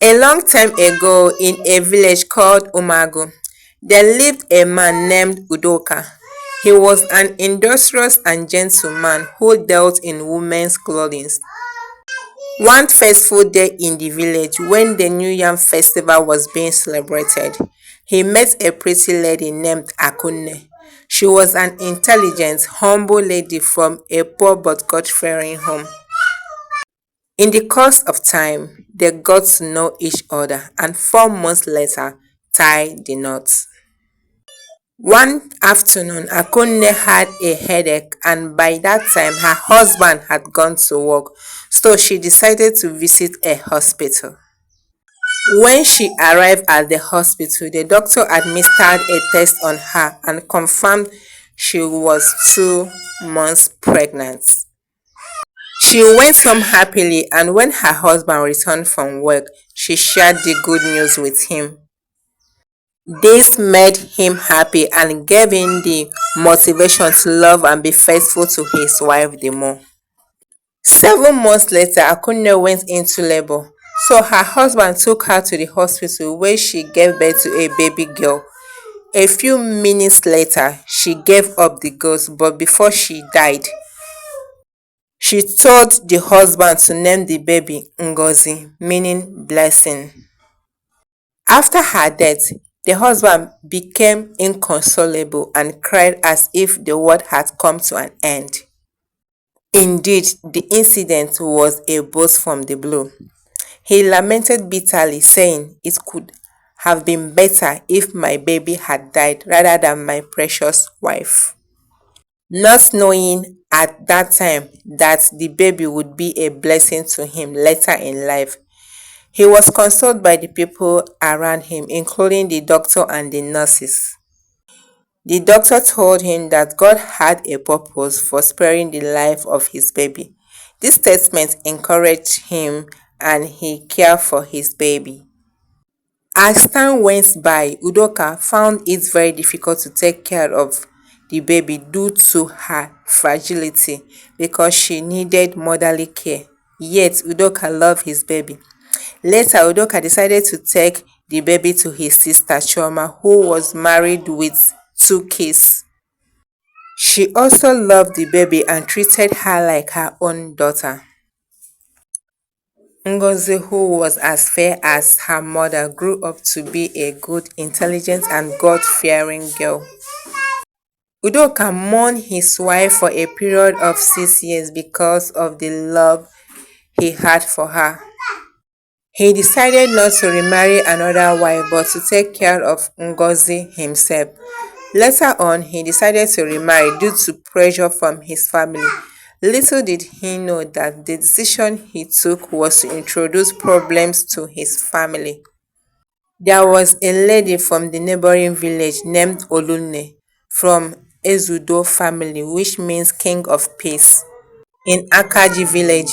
A long time ago, in a village called Umagu, there lived a man named Udoka. He was an industrious and gentle man who dealt in women's clothing. One fateful day in the village, when the New Yam festival was being celebrated, he met a pretty lady named Akunne. She was an intelligent, humble lady from a poor but God-fearing home. In the course of time, they got to know each other and 4 months later tied the knot. One afternoon, Akunne had a headache, and by that time her husband had gone to work, so she decided to visit a hospital. When she arrived at the hospital, the doctor administered a test on her and confirmed she was 2 months pregnant. She went home happily, and when her husband returned from work, she shared the good news with him. This made him happy and gave him the motivation to love and be faithful to his wife the more. 7 months later, Akunne went into labor, so her husband took her to the hospital where she gave birth to a baby girl. A few minutes later, she gave up the ghost, but before she died, she told the husband to name the baby Ngozi, meaning blessing. After her death, the husband became inconsolable and cried as if the world had come to an end. Indeed, the incident was a burst from the blue. He lamented bitterly, saying, "It could have been better if my baby had died rather than my precious wife." Not knowing at that time that the baby would be a blessing to him later in life, he was consoled by the people around him, including the doctor and the nurses. The doctor told him that God had a purpose for sparing the life of his baby. This statement encouraged him and he cared for his baby. As time went by, Udoka found it very difficult to take care of the baby due to her fragility because she needed motherly care. Yet, Udoka loved his baby. Later, Udoka decided to take the baby to his sister Chioma, who was married with 2 kids. She also loved the baby and treated her like her own daughter. Ngozi, who was as fair as her mother, grew up to be a good, intelligent, and God-fearing girl. Udoka mourned his wife for a period of 6 years because of the love he had for her. He decided not to remarry another wife but to take care of Ngozi himself. Later on, he decided to remarry due to pressure from his family. Little did he know that the decision he took was to introduce problems to his family. There was a lady from the neighboring village named Olune from Ezudo family, which means King of Peace, in Akaji village.